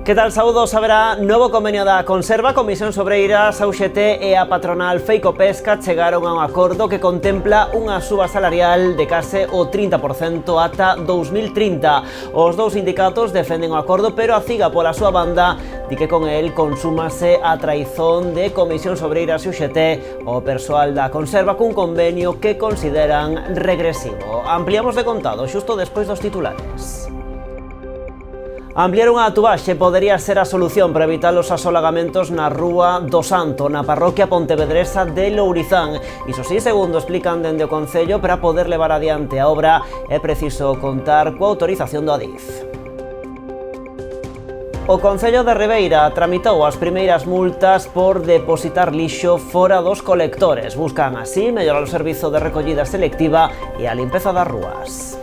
Que tal, saúdos? Haberá novo convenio da Conserva, Comisión Sobreiras, a UGT e a patronal Feicopesca chegaron a un acordo que contempla unha suba salarial de case o 30% ata 2030. Os dous sindicatos defenden o acordo, pero a CIGA pola súa banda di que con el consúmase a traizón de Comisión Sobreiras e UGT o persoal da Conserva cun convenio que consideran regresivo. Ampliamos de contado xusto despois dos titulares. Ampliar unha tubaxe podería ser a solución para evitar os asolagamentos na Rúa do Santo, na parroquia pontevedresa de Lourizán. Iso sí, segundo explican dende o Concello, para poder levar adiante a obra é preciso contar coa autorización do Adif. O Concello de Ribeira tramitou as primeiras multas por depositar lixo fora dos colectores. Buscan así mellorar o servizo de recollida selectiva e a limpeza das rúas.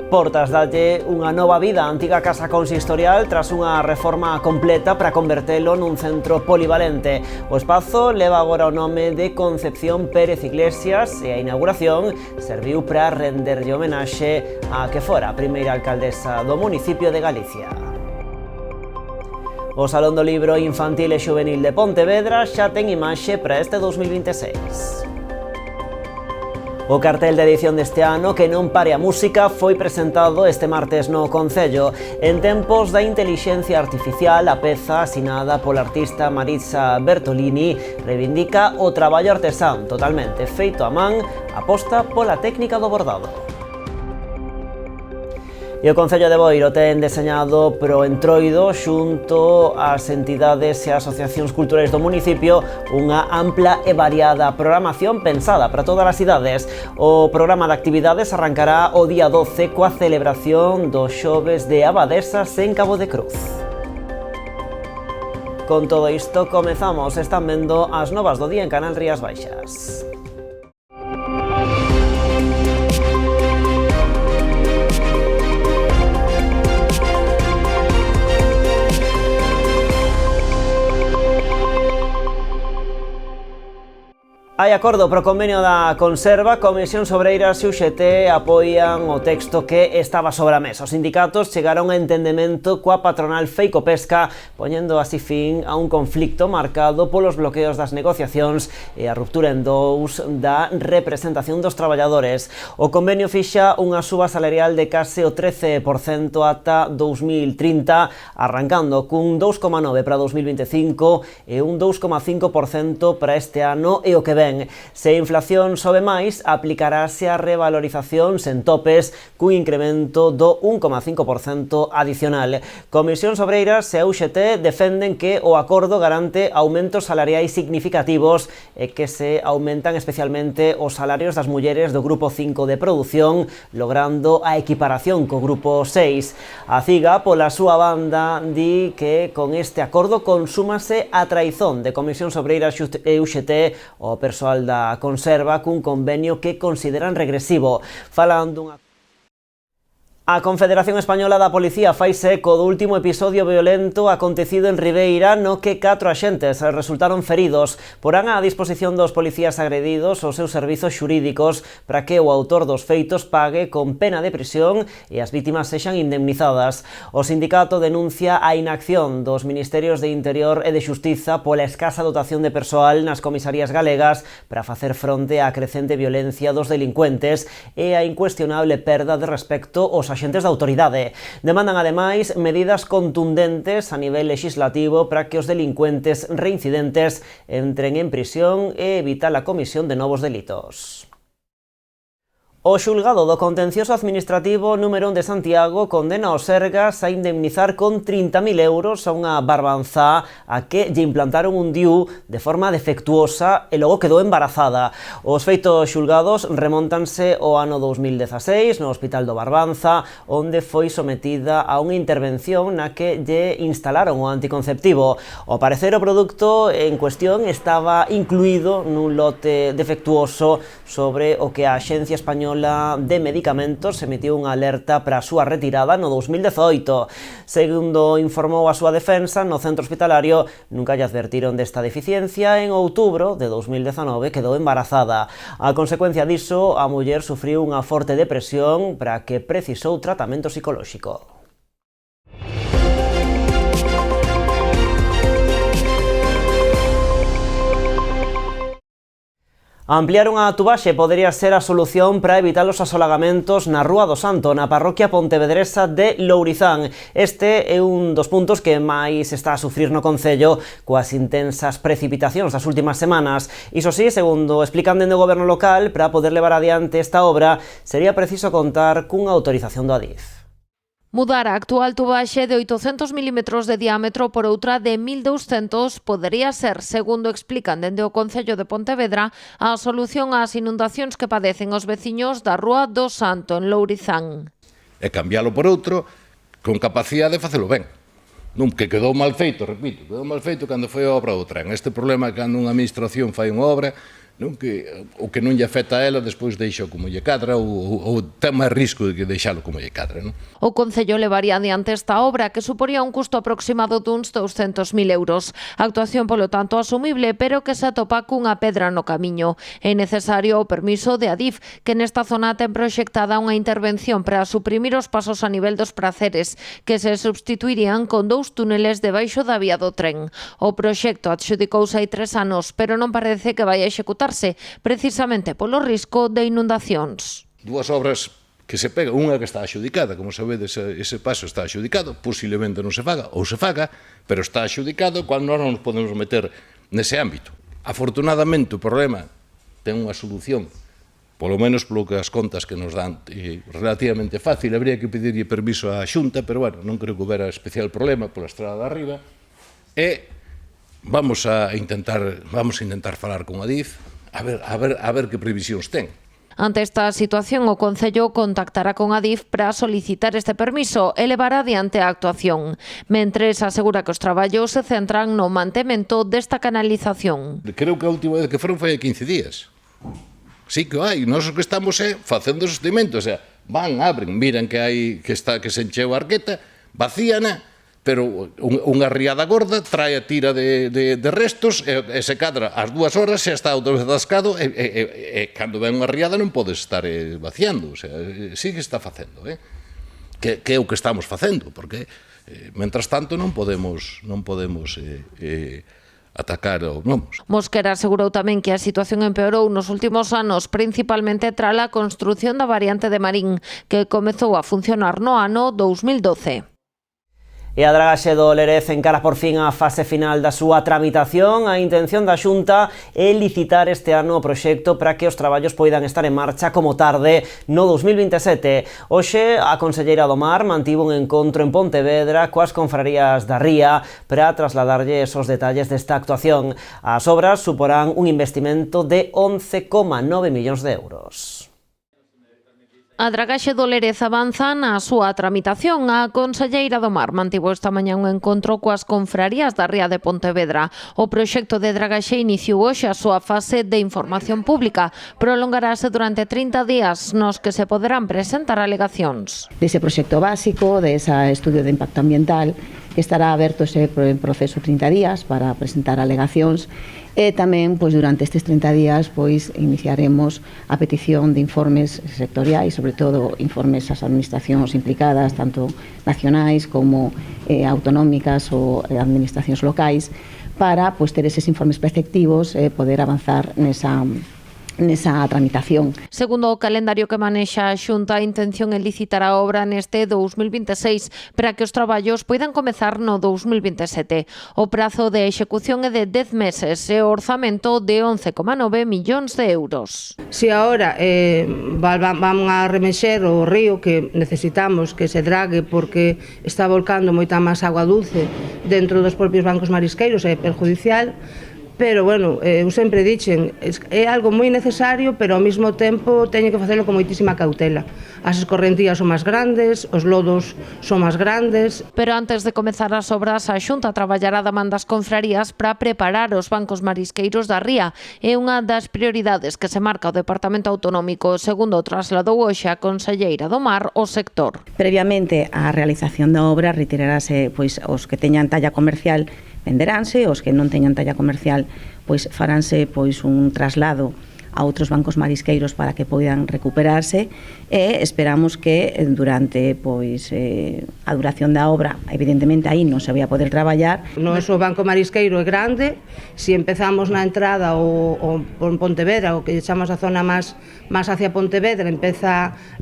Portas dalle unha nova vida á antiga casa consistorial tras unha reforma completa para convertelo nun centro polivalente. O espazo leva agora o nome de Concepción Pérez Iglesias e a inauguración serviu para renderlle homenaxe a que fora a primeira alcaldesa do municipio de Galicia. O Salón do Libro Infantil e Xuvenil de Pontevedra xa ten imaxe para este 2026. O cartel de edición deste ano, Que non pare a música, foi presentado este martes no Concello. En tempos da intelixencia artificial, a peza asinada pola artista Maritza Bertolini reivindica o traballo artesán totalmente feito a man, aposta pola técnica do bordado. E o Concello de Boiro ten deseñado pro Entroido, xunto ás entidades e asociacións culturais do municipio, unha ampla e variada programación pensada para todas as idades. O programa de actividades arrancará o día 12 coa celebración dos xoves de Abadesas en Cabo de Cruz. Con todo isto, comezamos. Están vendo as novas do día en Canal Rías Baixas. Hai acordo pro convenio da Conserva, Comisión Sobreiras e UGT apoian o texto que estaba sobre a mesa. Os sindicatos chegaron a entendemento coa patronal Feicopesca, poñendo así fin a un conflicto marcado polos bloqueos das negociacións e a ruptura en dous da representación dos traballadores. O convenio fixa unha suba salarial de case o 13% ata 2030, arrancando cun 2,9% para 2025 e un 2,5% para este ano e o que ven. Se a inflación sobe máis, aplicarase a revalorización sen topes cun incremento do 1,5% adicional. Comisión Sobreiras e a UGT defenden que o acordo garante aumentos salariais significativos e que se aumentan especialmente os salarios das mulleres do grupo 5 de produción, logrando a equiparación co grupo 6. A CIGA, pola súa banda, di que con este acordo consúmase a traizón de Comisión Sobreiras e UGT o persoal da Conserva cun convenio que consideran regresivo. Falan dunha... A Confederación Española da Policía faise eco do último episodio violento acontecido en Ribeira, no que 4 axentes resultaron feridos. Porán á disposición dos policías agredidos os seus servizos xurídicos para que o autor dos feitos pague con pena de prisión e as vítimas sexan indemnizadas. O sindicato denuncia a inacción dos Ministerios de Interior e de Xustiza pola escasa dotación de persoal nas comisarías galegas para facer fronte á crecente violencia dos delincuentes e a incuestionable perda de respecto aos axentes da autoridade. Demandan ademais medidas contundentes a nivel legislativo para que os delincuentes reincidentes entren en prisión e evitar a comisión de novos delitos. O xulgado do Contencioso Administrativo número 1 de Santiago condena os Sergas a indemnizar con 30.000 euros a unha barbanzá a que lle implantaron un DIU de forma defectuosa e logo quedou embarazada. Os feitos xulgados remontanse ao ano 2016 no Hospital do Barbanza, onde foi sometida a unha intervención na que lle instalaron o anticonceptivo. Ao parecer, o produto en cuestión estaba incluído nun lote defectuoso sobre o que a Axencia Española de Medicamentos emitiu unha alerta para a súa retirada no 2018. Segundo informou a súa defensa, no centro hospitalario nunca lle advertiron desta deficiencia e en outubro de 2019 quedou embarazada. A consecuencia diso, a muller sufriu unha forte depresión para que precisou tratamento psicolóxico. Ampliar unha tubaxe podería ser a solución para evitar os asolagamentos na Rúa do Santo, na parroquia pontevedresa de Lourizán. Este é un dos puntos que máis está a sufrir no concello coas intensas precipitacións das últimas semanas. Iso sí, segundo explican dende o goberno local, para poder levar adiante esta obra sería preciso contar cunha autorización do Adif. Mudar a actual tubaxe de 800 milímetros de diámetro por outra de 1200 podería ser, segundo explican dende o Concello de Pontevedra, a solución ás inundacións que padecen os veciños da Rúa do Santo, en Lourizán. E cambiálo por outro con capacidade de facelo ben. Non que quedou mal feito, repito, quedou mal feito cando foi a obra do tren. Este problema é cando unha administración fai unha obra, non que o que non lle afecta a ela despois deixa como lle cadra ou ten máis risco de que deixalo como lle cadra, non? O Concello levaría adiante esta obra que suporía un custo aproximado duns 200.000 euros. A actuación, polo tanto, asumible, pero que se atopa cunha pedra no camiño. É necesario o permiso de Adif, que nesta zona ten proxectada unha intervención para suprimir os pasos a nivel dos Praceres, que se substituirían con 2 túneles debaixo da vía do tren. O proxecto adxudicouse hai 3 anos, pero non parece que vai a executar precisamente polo risco de inundacións. Dúas obras que se pega, unha que está axudicada, como sabedes, ese paso está axudicado, posiblemente non se faga, ou se faga, pero está axudicado cando non nos podemos meter nese ámbito. Afortunadamente, o problema ten unha solución, polo menos polo que as contas que nos dan, relativamente fácil. Habría que pedirlle permiso á Xunta, pero bueno, non creo que houbera especial problema pola estrada de arriba, e vamos a intentar falar con Adif, a ver que previsións ten. Ante esta situación, o Concello contactará con Adif para solicitar este permiso e levar adiante a actuación. Mentres, asegura que os traballos se centran no mantemento desta canalización. Creo que a última vez que foron foi hai 15 días. Sí que hai, nós o que estamos facendo sostimento, o sea, van, abren, miran que se encheu a arqueta, vacíana, pero unha riada gorda trae a tira de restos e se cadra ás 2 horas xa está outra vez atascado e cando ven unha riada non podes estar vaciando, o sea, sí que está facendo, que é o que estamos facendo, porque mentras tanto non podemos atacar ou non. Mosquera asegurou tamén que a situación empeorou nos últimos anos, principalmente tras a construción da variante de Marín, que comezou a funcionar no ano 2012. E a dragaxe do Lérez encara por fin a fase final da súa tramitación. A intención da Xunta é licitar este ano o proxecto para que os traballos poidan estar en marcha como tarde no 2027. Hoxe, a conselleira do Mar mantivo un encontro en Pontevedra coas confrarías da Ría para trasladarlles os detalles desta actuación. As obras suporán un investimento de 11,9 millóns de euros. A dragaxe do Lérez avanza na súa tramitación. A conselleira do Mar mantivo esta mañá un encontro coas confrarías da Ría de Pontevedra. O proxecto de dragaxe iniciou hoxe a súa fase de información pública. Prolongarase durante 30 días nos que se poderán presentar alegacións. Dese proxecto básico, desa estudio de impacto ambiental, que estará aberto ese proceso 30 días para presentar alegacións. E tamén, durante estes 30 días, iniciaremos a petición de informes sectoriais, sobre todo informes ás administracións implicadas, tanto nacionais como autonómicas ou administracións locais, para ter eses informes preceptivos e poder avanzar nesa tramitación. Segundo o calendario que manexa a Xunta, a intención é licitar a obra neste 2026 para que os traballos poidan comezar no 2027. O prazo de execución é de 10 meses e o orzamento de 11,9 millóns de euros. Se agora van a remexer o río que necesitamos que se drague porque está volcando moita máis agua dulce dentro dos propios bancos marisqueiros, é perjudicial. Pero, bueno, eu sempre dixen, é algo moi necesario, pero ao mesmo tempo teño que facelo con moitísima cautela. As escorrentías son máis grandes, os lodos son máis grandes. Pero antes de comezar as obras, a Xunta traballará da man das confrarías para preparar os bancos marisqueiros da Ría. É unha das prioridades que se marca o Departamento Autonómico, segundo trasladou hoxe a conselleira do Mar ao sector. Previamente á realización da obra retirarase os que teñan talla comercial venderánse, os que non teñan talla comercial faránse un traslado a outros bancos marisqueiros para que poidan recuperarse, e esperamos que durante a duración da obra, evidentemente aí non se vai a poder traballar. O noso banco marisqueiro é grande, se empezamos na entrada ou por Pontevedra, o que chamamos a zona máis hacia Pontevedra,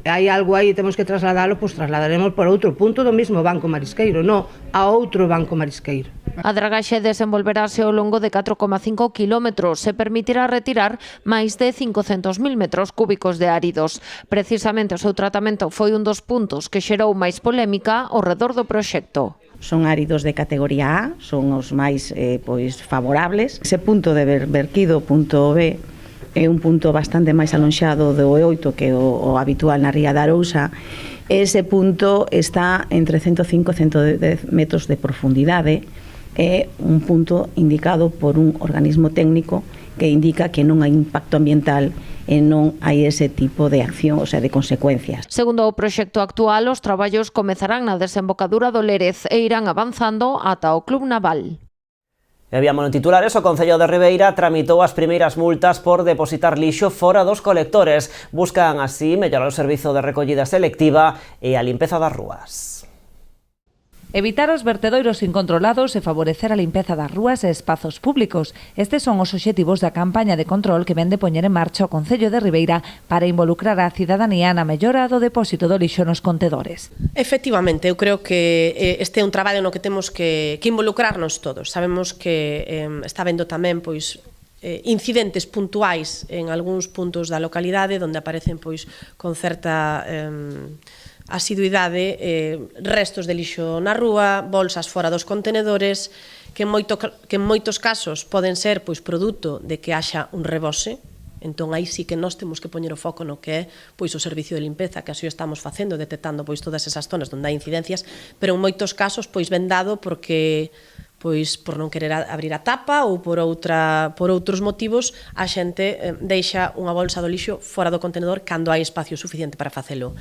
hai algo aí, temos que trasladalo, pois trasladaremos por outro punto do mesmo banco marisqueiro, non a outro banco marisqueiro. A dragaxe desenvolverase ao longo de 4,5 kilómetros e permitirá retirar máis de 500.000 metros cúbicos de áridos. Precisamente o seu tratamento foi un dos puntos que xerou máis polémica ao redor do proxecto. Son áridos de categoría A, son os máis favorables. Ese punto de verquido, punto B, é un punto bastante máis alonxado do E8 que o habitual na ría da Arousa. Ese punto está entre 105 e 110 metros de profundidade. É un punto indicado por un organismo técnico que indica que non hai impacto ambiental e non hai ese tipo de acción, o sea, de consecuencias. Segundo o proxecto actual, os traballos comezarán na desembocadura do Lérez e irán avanzando ata o Club Naval. E habíamos en titulares, o Concello de Ribeira tramitou as primeiras multas por depositar lixo fora dos colectores. Buscan así mellorar o servizo de recollida selectiva e a limpeza das rúas. Evitar os vertedoiros incontrolados e favorecer a limpeza das rúas e espazos públicos. Estes son os obxectivos da campaña de control que vende poñer en marcha o Concello de Ribeira para involucrar a cidadanía na mellora do depósito do lixo nos contedores. Efectivamente, eu creo que este é un traballo no que temos que involucrarnos todos. Sabemos que está vendo tamén incidentes puntuais en algúns puntos da localidade onde aparecen con certa asiduidade restos de lixo na rúa, bolsas fora dos contenedores, que en moitos casos poden ser produto de que haxa un rebose. Entón aí sí que nós temos que poñer o foco no que é o servicio de limpeza, que así o estamos facendo, detectando todas esas zonas onde hai incidencias, pero en moitos casos ven dado porque por non querer abrir a tapa ou por outros motivos a xente deixa unha bolsa do lixo fora do contenedor cando hai espacio suficiente para facelo.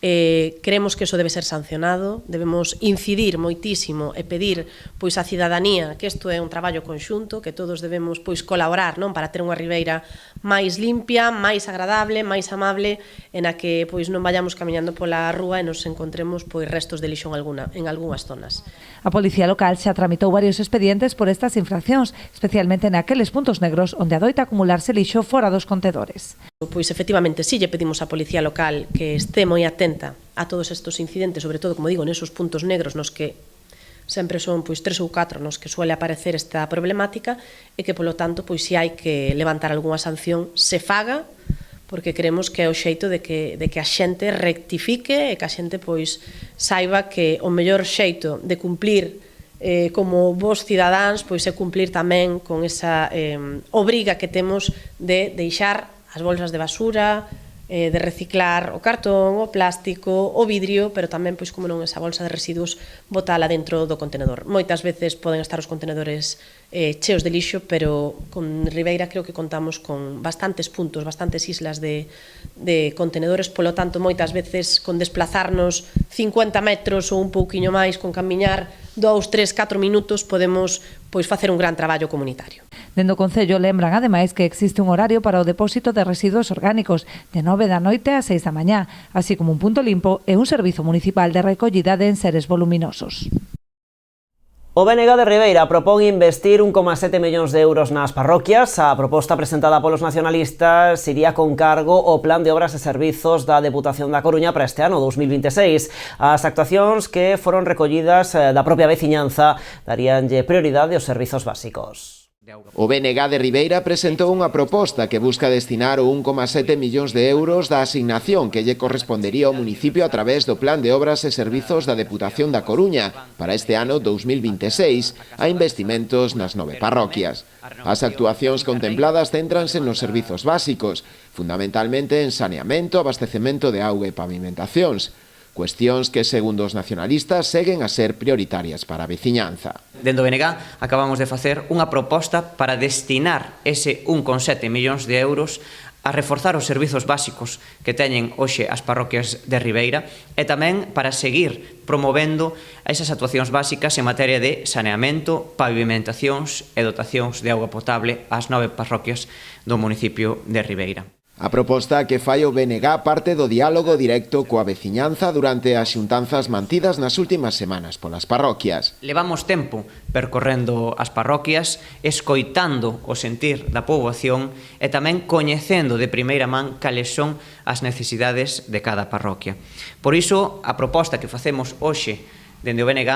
Creemos que eso debe ser sancionado, debemos incidir moitísimo e pedir á cidadanía que isto é un traballo conxunto, que todos debemos colaborar para ter unha Ribeira máis limpia, máis agradable, máis amable, en a que non vayamos camiñando pola rúa e nos encontremos restos de lixo en algunhas zonas. A Policía Local xa tramitou varios expedientes por estas infraccións, especialmente naqueles puntos negros onde adoita acumularse lixo fora dos contedores. Efectivamente, sí lle pedimos á Policía Local que este moi atenta a todos estes incidentes, sobre todo, como digo, nesos puntos negros nos que sempre son 3 ou 4 nos que suele aparecer esta problemática e que, polo tanto, se hai que levantar algunha sanción, se faga, porque creemos que é o xeito de que a xente rectifique e que a xente saiba que o mellor xeito de cumplir como vos cidadáns é cumplir tamén con esa obriga que temos de deixar as bolsas de basura, de reciclar o cartón, o plástico, o vidrio, pero tamén, como non, esa bolsa de residuos botala dentro do contenedor. Moitas veces poden estar os contenedores cheos de lixo, pero con Ribeira creo que contamos con bastantes puntos, bastantes islas de contenedores, polo tanto, moitas veces con desplazarnos 50 metros ou un pouquiño máis, con camiñar 2, 3, 4 minutos, podemos facer un gran traballo comunitario. Dende o Concello lembran, ademais, que existe un horario para o depósito de residuos orgánicos de 9 da noite a 6 da mañá, así como un punto limpo e un servizo municipal de recollida de enseres voluminosos. O BNG de Ribeira propón investir 1,7 millóns de euros nas parroquias. A proposta presentada polos nacionalistas iría con cargo ao Plan de Obras e Servizos da Deputación da Coruña para este ano 2026. As actuacións que foron recollidas da propia veciñanza daríanlle prioridade aos servizos básicos. O BNG de Ribeira presentou unha proposta que busca destinar o 1,7 millóns de euros da asignación que lle correspondería ao municipio a través do Plan de Obras e Servizos da Deputación da Coruña para este ano 2026 a investimentos nas 9 parroquias. As actuacións contempladas céntranse nos servizos básicos, fundamentalmente en saneamento, abastecemento de auga e pavimentacións. Cuestións que, segundo os nacionalistas, seguen a ser prioritarias para a veciñanza. Dentro do BNG acabamos de facer unha proposta para destinar ese 1,7 millóns de euros a reforzar os servizos básicos que teñen hoxe as parroquias de Ribeira e tamén para seguir promovendo esas actuacións básicas en materia de saneamento, pavimentacións e dotacións de auga potable ás 9 parroquias do municipio de Ribeira. A proposta que fai o BNG parte do diálogo directo coa veciñanza durante as xuntanzas mantidas nas últimas semanas polas parroquias. Levamos tempo percorrendo as parroquias, escoitando o sentir da poboación e tamén coñecendo de primeira man cales son as necesidades de cada parroquia. Por iso, a proposta que facemos hoxe dende o BNG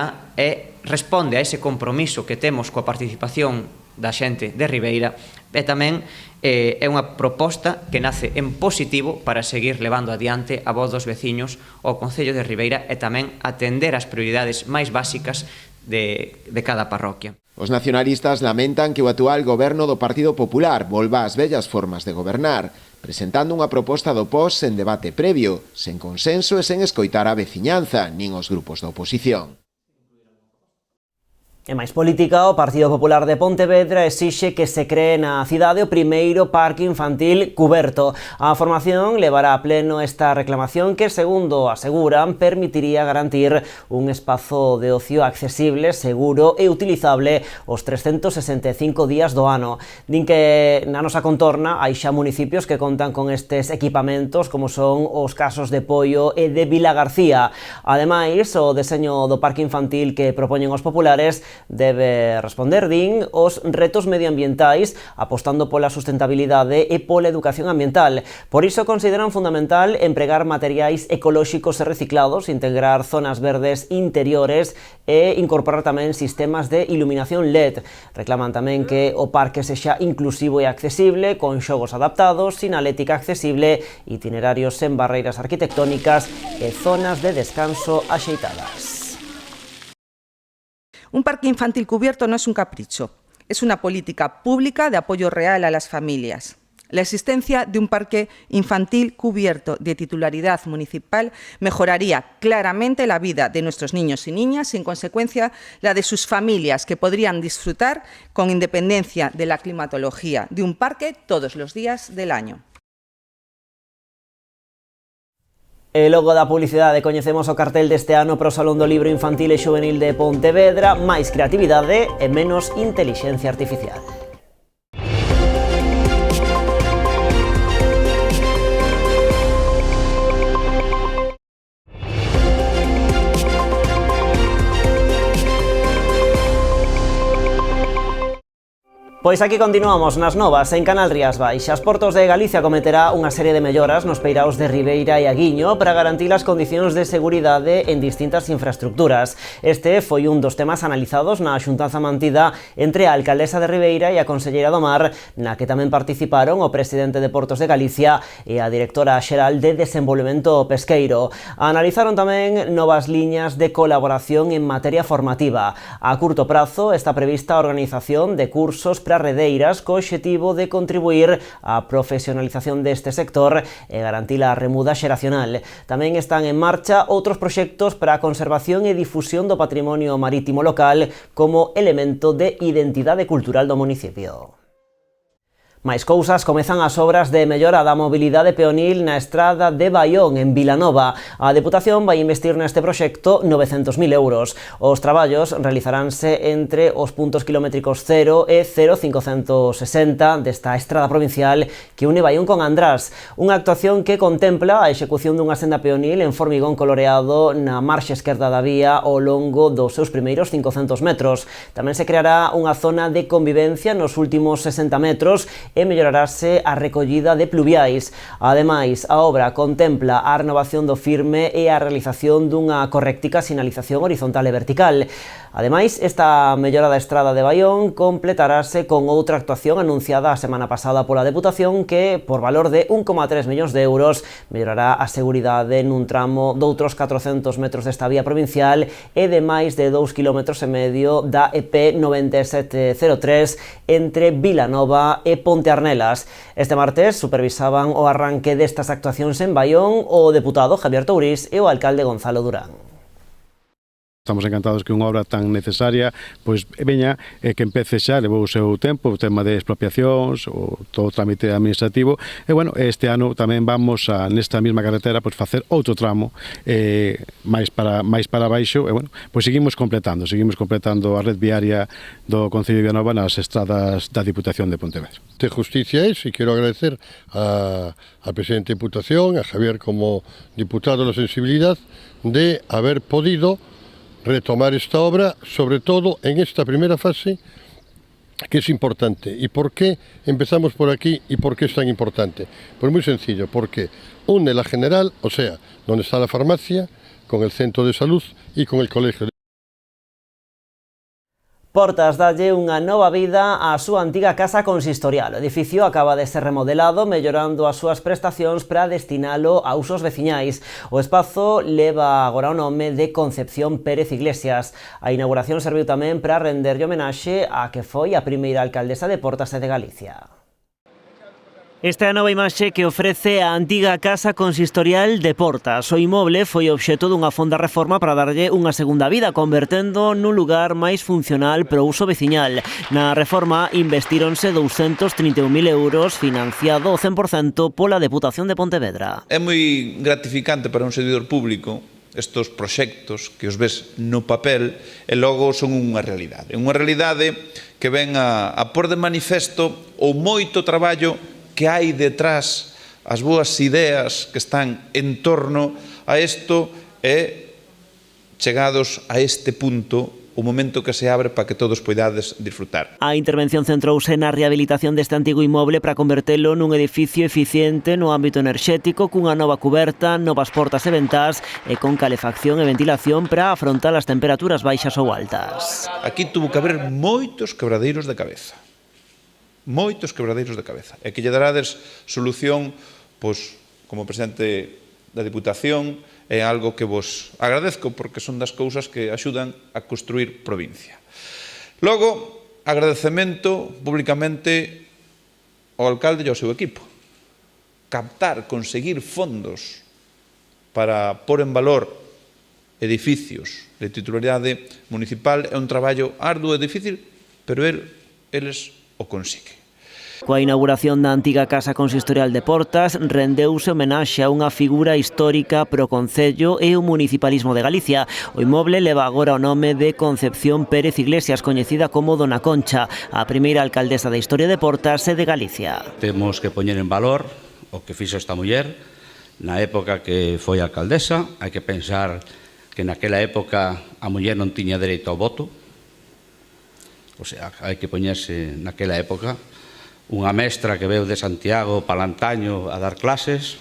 responde a ese compromiso que temos coa participación da xente de Ribeira e tamén é unha proposta que nace en positivo para seguir levando adiante a voz dos veciños ao Concello de Ribeira e tamén atender as prioridades máis básicas de cada parroquia. Os nacionalistas lamentan que o actual goberno do Partido Popular volva ás vellas formas de gobernar, presentando unha proposta do POS sen debate previo, sen consenso e sen escoitar a veciñanza, nin os grupos da oposición. En máis política, o Partido Popular de Pontevedra exixe que se cree na cidade o primeiro parque infantil cuberto. A formación levará a pleno esta reclamación que, segundo aseguran, permitiría garantir un espazo de ocio accesible, seguro e utilizable os 365 días do ano. Din que na nosa contorna hai xa municipios que contan con estes equipamentos, como son os casos de Poio e de Vilagarcía. Ademais, o deseño do parque infantil que propoñen os populares debe responder, din, os retos medioambientais apostando pola sustentabilidade e pola educación ambiental. Por iso consideran fundamental empregar materiais ecolóxicos e reciclados, integrar zonas verdes interiores e incorporar tamén sistemas de iluminación LED. Reclaman tamén que o parque sexa inclusivo e accesible, con xogos adaptados, sinalética accesible, itinerarios sen barreiras arquitectónicas e zonas de descanso axeitadas. Un parque infantil cubierto no es un capricho, es una política pública de apoyo real a las familias. La existencia de un parque infantil cubierto de titularidad municipal mejoraría claramente la vida de nuestros niños y niñas y, en consecuencia, la de sus familias, que podrían disfrutar con independencia de la climatología de un parque todos los días del año. E logo da publicidade coñecemos o cartel deste ano para o Salón do Libro Infantil e Xuvenil de Pontevedra, máis creatividade e menos intelixencia artificial. Pois aquí continuamos nas novas en Canal Rías Baixas. Portos de Galicia cometerá unha serie de melloras nos peiraos de Ribeira e Aguiño para garantir as condicións de seguridade en distintas infraestructuras. Este foi un dos temas analizados na xuntanza mantida entre a alcaldesa de Ribeira e a conselleira do Mar, na que tamén participaron o presidente de Portos de Galicia e a directora xeral de Desenvolvemento Pesqueiro. Analizaron tamén novas liñas de colaboración en materia formativa. A curto prazo está prevista a organización de cursos para redeiras co obxectivo de contribuir á profesionalización deste sector e garantir a remuda xeracional. Tamén están en marcha outros proxectos para a conservación e difusión do patrimonio marítimo local como elemento de identidade cultural do municipio. Máis cousas, comezan as obras de mellora da mobilidade peonil na estrada de Baión, en Vilanova. A Deputación vai investir neste proxecto 900.000 euros. Os traballos realizaránse entre os puntos kilométricos 0 e 0560 desta estrada provincial que une Baión con András. Unha actuación que contempla a execución dunha senda peonil en formigón coloreado na marxa esquerda da vía ao longo dos seus primeiros 500 metros. Tamén se creará unha zona de convivencia nos últimos 60 metros e mellorarase a recollida de pluviais. Ademais, a obra contempla a renovación do firme e a realización dunha correctica sinalización horizontal e vertical. Ademais, esta mellora da estrada de Baión completarase con outra actuación anunciada a semana pasada pola Deputación que, por valor de 1,3 millóns de euros, mellorará a seguridade nun tramo doutros 400 metros desta vía provincial e de máis de 2,5 km da EP 9703 entre Vilanova e Ponte Arnelas. Este martes supervisaban o arranque destas actuacións en Baión o deputado Javier Tourís e o alcalde Gonzalo Durán. Estamos encantados que unha obra tan necesaria pois veña e que empece xa, levou o seu tempo, o tema de expropiacións, o todo o trámite administrativo, e bueno, este ano tamén vamos nesta mesma carretera pois facer outro tramo máis para baixo, e bueno, pois seguimos completando a red viaria do Concello de Vilanova nas estradas da Diputación de Pontevedra. De justicia es, y quiero agradecer al presidente de Diputación, a Javier como diputado de la sensibilidad, de haber podido retomar esta obra, sobre todo en esta primera fase, que es importante. ¿Y por qué empezamos por aquí y por qué es tan importante? Pues muy sencillo, porque une la General, o sea, donde está la farmacia, con el centro de salud y con el colegio. Portas dalle unha nova vida á súa antiga casa consistorial. O edificio acaba de ser remodelado, mellorando as súas prestacións para destinalo a usos veciñais. O espazo leva agora o nome de Concepción Pérez Iglesias. A inauguración serviu tamén para renderlle homenaxe a que foi a primeira alcaldesa de Portas e de Galicia. Esta é a nova imaxe que ofrece a antiga casa consistorial de Portas. O inmoble foi obxecto dunha fonda reforma para darlle unha segunda vida, convertendo nun lugar máis funcional pro uso veciñal. Na reforma investíronse 231.000 euros, financiado ao 100% pola Deputación de Pontevedra. É moi gratificante para un servidor público estes proxectos que os ves no papel e logo son unha realidade. Unha realidade que ven a pôr de manifesto o moito traballo que hai detrás, as boas ideas que están en torno a isto e chegados a este punto o momento que se abre para que todos poidades disfrutar. A intervención centrouse na rehabilitación deste antigo inmoble para convertelo nun edificio eficiente no ámbito enerxético, cunha nova cuberta, novas portas e ventás e con calefacción e ventilación para afrontar as temperaturas baixas ou altas. Aquí tuvo que haber moitos quebradeiros de cabeza. Moitos quebradeiros de cabeza. E que lle darades solución, pois, como presidente da Diputación, é algo que vos agradezco, porque son das cousas que axudan a construir provincia. Logo, agradecemento públicamente ao alcalde e ao seu equipo. Captar, conseguir fondos para pôr en valor edificios de titularidade municipal é un traballo arduo e difícil, pero eles o consiguen. Coa inauguración da antiga casa consistorial de Portas, rendeuse homenaxe a unha figura histórica pro Concello e o municipalismo de Galicia. O inmoble leva agora o nome de Concepción Pérez Iglesias, coñecida como Dona Concha, a primeira alcaldesa da historia de Portas e de Galicia. Temos que poñer en valor o que fixo esta muller na época que foi alcaldesa. Hai que pensar que naquela época a muller non tiña dereito ao voto. O sea, hai que poñerse naquela época. Unha mestra que veu de Santiago para Lantaño a dar clases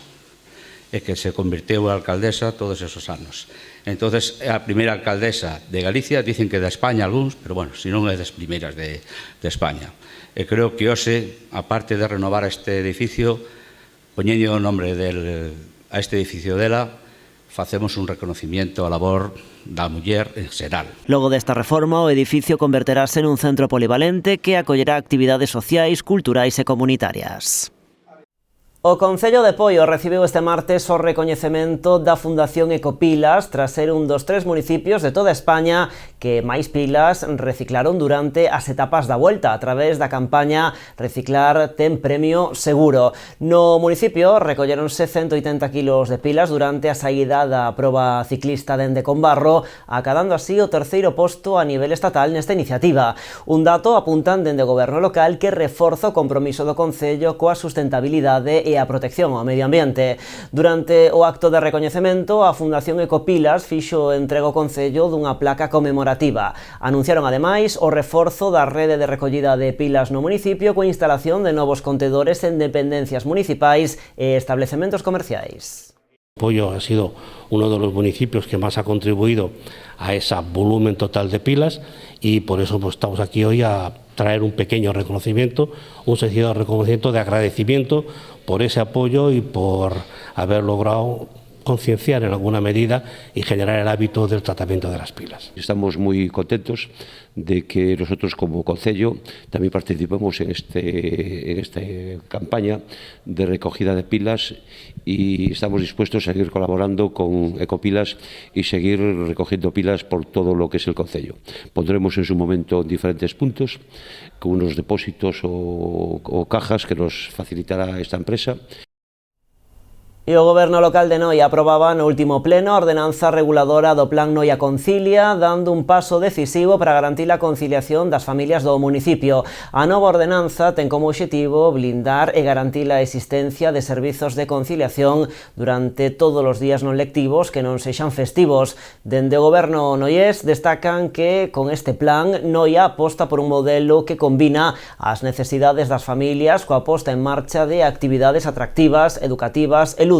e que se convirteu en alcaldesa todos esos anos. Entonces, é a primeira alcaldesa de Galicia, dicen que de España algúns, pero bueno, se non é das primeiras de España. E creo que hoxe, aparte de renovar este edificio, poñendo o nombre a este edificio dela, facemos un reconocimiento á labor da muller en xeral. Logo desta reforma, o edificio converterase nun centro polivalente que acollerá actividades sociais, culturais e comunitarias. O Concello de Poio recibiu este martes o recoñecemento da Fundación Ecopilas tras ser un dos 3 municipios de toda España que máis pilas reciclaron durante as etapas da Vuelta a través da campaña Reciclar ten premio seguro. No municipio recolleronse 180 kilos de pilas durante a saída da proba ciclista dende Combarro, acadando así o terceiro posto a nivel estatal nesta iniciativa. Un dato apuntan dende o goberno local que reforza o compromiso do Concello coa sustentabilidade e a protección ao medio ambiente. Durante o acto de recoñecemento, a Fundación Ecopilas fixo entrego ao Concello dunha placa conmemorativa. Anunciaron ademais o reforzo da rede de recollida de pilas no municipio coa instalación de novos contedores en dependencias municipais e establecementos comerciais. Poio ha sido uno de los municipios que más ha contribuido a ese volumen total de pilas y por eso pues, estamos aquí hoy a traer un pequeño reconocimiento, un sencillo reconocimiento de agradecimiento por ese apoyo y por haber logrado concienciar en alguna medida y generar el hábito del tratamiento de las pilas. Estamos muy contentos de que nosotros como concello también participemos en esta campaña de recogida de pilas y estamos dispuestos a seguir colaborando con Ecopilas y seguir recogiendo pilas por todo lo que es el concello. Pondremos en su momento en diferentes puntos con unos depósitos o cajas que nos facilitará esta empresa. E o Goberno local de Noia aprobaba no último pleno a ordenanza reguladora do Plan Noia Concilia, dando un paso decisivo para garantir a conciliación das familias do municipio. A nova ordenanza ten como obxectivo blindar e garantir a existencia de servizos de conciliación durante todos os días non lectivos que non sexan festivos. Dende o Goberno noiés destacan que con este plan Noia aposta por un modelo que combina as necesidades das familias coa posta en marcha de actividades atractivas, educativas e lúdicas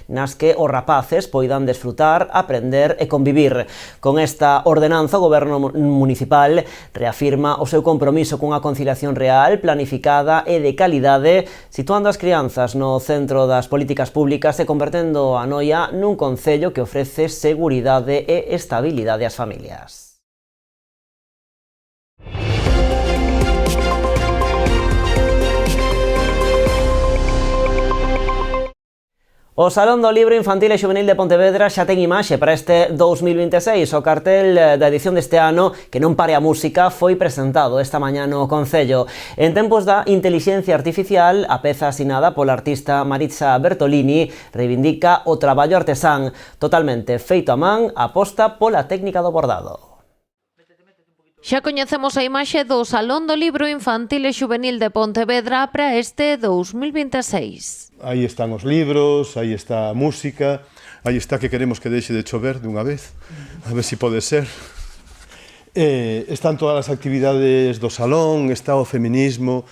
nas que os rapaces poidan desfrutar, aprender e convivir. Con esta ordenanza, o Goberno municipal reafirma o seu compromiso cunha conciliación real, planificada e de calidade, situando as crianzas no centro das políticas públicas e convertendo a Noia nun concello que ofrece seguridade e estabilidade ás familias. O Salón do Libro Infantil e Xuvenil de Pontevedra xa ten imaxe para este 2026. O cartel da edición deste ano, que non pare a música, foi presentado esta mañá no Concello. En tempos da intelixencia artificial, a peza asinada pola artista Maritza Bertolini reivindica o traballo artesán, totalmente feito a man, aposta pola técnica do bordado. Xa coñecemos a imaxe do Salón do Libro Infantil e Xuvenil de Pontevedra para este 2026. Aí están os libros, aí está a música, aí está que queremos que deixe de chover de unha vez, a ver si pode ser. Están todas as actividades do salón, está o feminismo,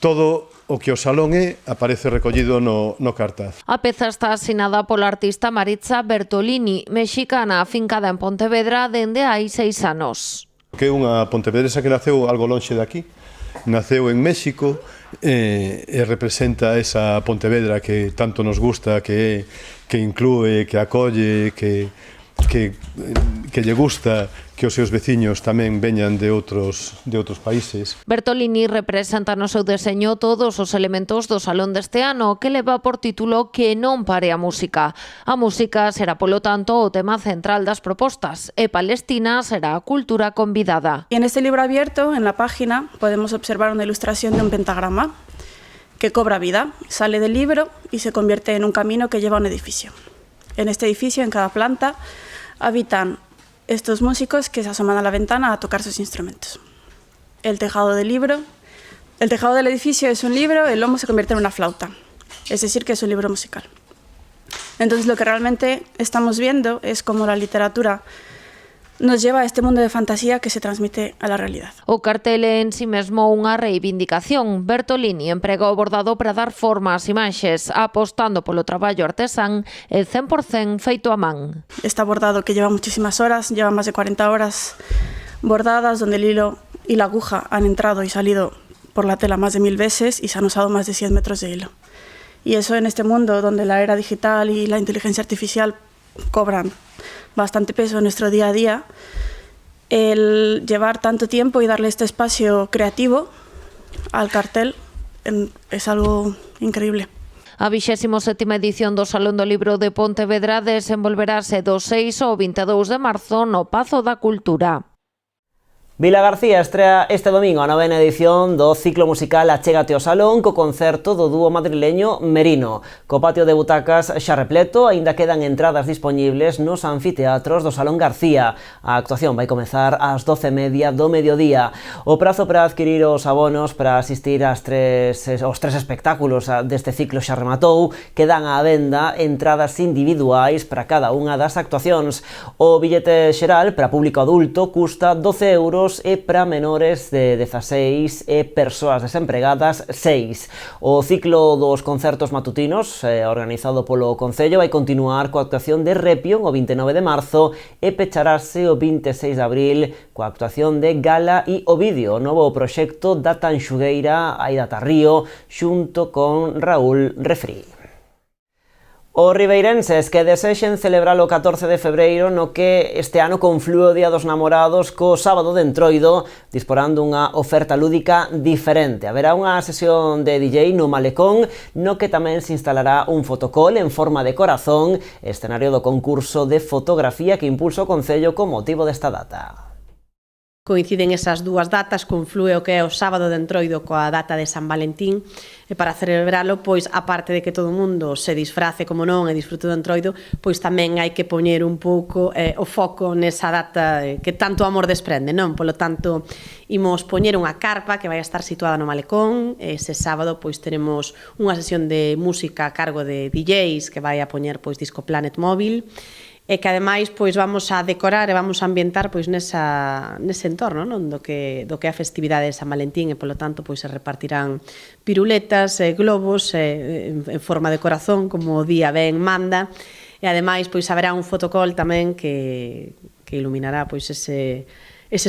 todo o que o salón aparece recollido no cartaz. A peza está asinada pola artista Maritza Bertolini, mexicana afincada en Pontevedra dende hai 6 anos. Que é unha pontevedresa que naceu algo lonxe de aquí, naceu en México e representa esa Pontevedra que tanto nos gusta, que inclúe, que acolle, que lle gusta que os seus veciños tamén veñan de outros países. Bertolini representa no seu deseño todos os elementos do salón deste ano, que leva por título Que non pare a música. A música será, polo tanto, o tema central das propostas e Palestina será a cultura convidada. Y en este libro abierto, en la página, podemos observar una ilustración de un pentagrama que cobra vida, sale del libro y se convierte en un camino que lleva a un edificio. En este edificio, en cada planta, habitan estos músicos que se asoman a la ventana a tocar sus instrumentos. El tejado del edificio es un libro, el lomo se convierte en una flauta, es decir, que es un libro musical. Entonces lo que realmente estamos viendo es cómo la literatura nos lleva a este mundo de fantasía que se transmite a la realidad. O cartel é en si mesmo unha reivindicación. Bertolini emprega o bordado para dar forma ás imaxes, apostando polo traballo artesán e 100% feito a man. Está bordado que lleva muchísimas horas, lleva más de 40 horas bordadas, donde el hilo y la aguja han entrado y salido por la tela más de 1000 veces y se han usado más de 100 metros de hilo. Y eso en este mundo donde la era digital y la inteligencia artificial cobran bastante peso en nuestro día a día, el llevar tanto tiempo y darle este espacio creativo al cartel es algo increíble. A 27ª edición do Salón do Libro de Pontevedra desenvolverase do 6 ao 22 de marzo no Pazo da Cultura. Vilagarcía estrea este domingo a 9ª edición do ciclo musical Achégate ao Salón co concerto do dúo madrileño Merino. Co patio de butacas xa repleto, aínda quedan entradas dispoñibles nos anfiteatros do Salón García. A actuación vai comezar ás 12:30 do mediodía. O prazo para adquirir os abonos para asistir aos tres espectáculos deste ciclo xa rematou. Quedan á venda entradas individuais para cada unha das actuacións. O billete xeral para público adulto custa 12 euros e para menores de 16 e persoas desempregadas 6. O ciclo dos concertos matutinos organizado polo Concello vai continuar coa actuación de Repion o 29 de marzo e pecharase o 26 de abril coa actuación de Gala e Ovidio, o novo proxecto da tanxugueira Aida Tarrío xunto con Raúl Refri. Os ribeirenses que desexen celebrar o 14 de febreiro, no que este ano conflúe o Día dos Namorados co sábado de Entroido, disporán dunha oferta lúdica diferente. Haberá unha sesión de DJ no Malecón, no que tamén se instalará un fotocall en forma de corazón, escenario do concurso de fotografía que impulsa o Concello con motivo desta data. Coinciden esas dúas datas, conflúe o que é o sábado de Entroido coa data de San Valentín, e para celebralo, pois, aparte de que todo o mundo se disfrace, como non, e disfrute do Entroido, pois tamén hai que poñer un pouco o foco nesa data que tanto amor desprende, non? Polo tanto, imos poñer unha carpa que vai a estar situada no Malecón. Ese sábado, pois, teremos unha sesión de música a cargo de DJs que vai a poñer, pois, Disco Planet Móvil, e que ademais pois vamos a decorar e vamos a ambientar pois nese entorno, non? do que é a festividade de San Valentín, e polo tanto pois se repartirán piruletas, globos en forma de corazón, como o día ben manda, e ademais pois haberá un fotocall tamén que iluminará pois ese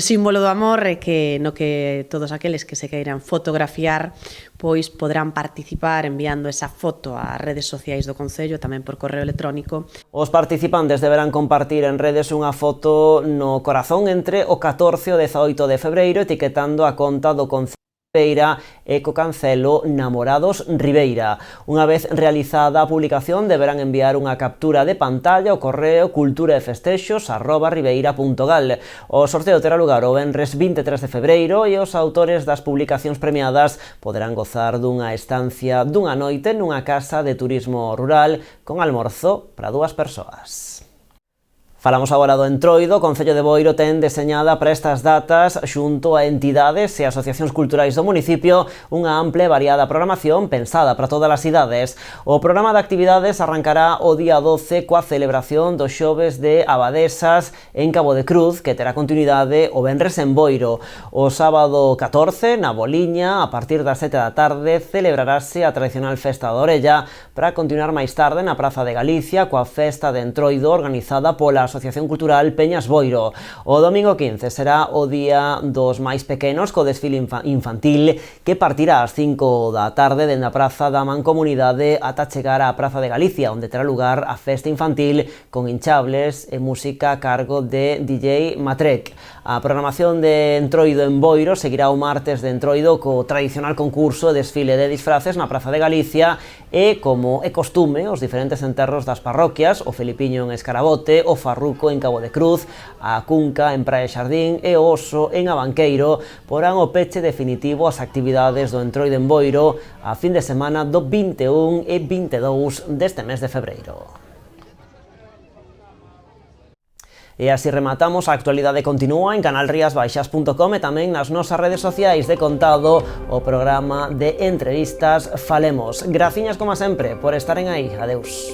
símbolo do amor, e que no que todos aqueles que se queiran fotografiar pois poderán participar enviando esa foto ás redes sociais do Concello, tamén por correo electrónico. Os participantes deberán compartir en redes unha foto no corazón entre o 14 e o 18 de febreiro, etiquetando a conta do Concello Ribeira e co cancelo Namorados Ribeira. Unha vez realizada a publicación, deberán enviar unha captura de pantalla ao correo culturaefestexos@ribeira.gal. O sorteo terá lugar o venres 23 de febreiro e os autores das publicacións premiadas poderán gozar dunha estancia dunha noite nunha casa de turismo rural con almorzo para 2 persoas. Falamos agora do Entroido. O Concello de Boiro ten deseñada para estas datas, xunto a entidades e asociacións culturais do municipio, unha ampla e variada programación pensada para todas as idades. O programa de actividades arrancará o día 12 coa celebración dos xoves de Abadesas en Cabo de Cruz, que terá continuidade o venres en Boiro. O sábado 14, na Boliña, a partir das 7 da tarde, celebrarase a tradicional festa da Orella, para continuar máis tarde na Praza de Galicia coa festa de Entroido organizada pola Asociación Cultural Peñas Boiro. O domingo 15 será o día dos máis pequenos co desfile infantil, que partirá ás 5 da tarde dende a Praza da Mancomunidade ata chegar á Praza de Galicia, onde terá lugar a festa infantil con hinchables e música a cargo de DJ Matrek. A programación de Entroido en Boiro seguirá o martes de Entroido co tradicional concurso e desfile de disfraces na Praza de Galicia e, como é costume, os diferentes enterros das parroquias, o Felipiño en Escarabote, o Farruco en Cabo de Cruz, a Cunca en Praia Xardín e o Oso en Abanqueiro, porán o peche definitivo ás actividades do Entroido en Boiro a fin de semana do 21 e 22 deste mes de febreiro. E así rematamos. A actualidade continúa en canalriasbaixas.com e tamén nas nosas redes sociais. De contado o programa de entrevistas Falemos. Graciñas como sempre por estaren aí. Adeus.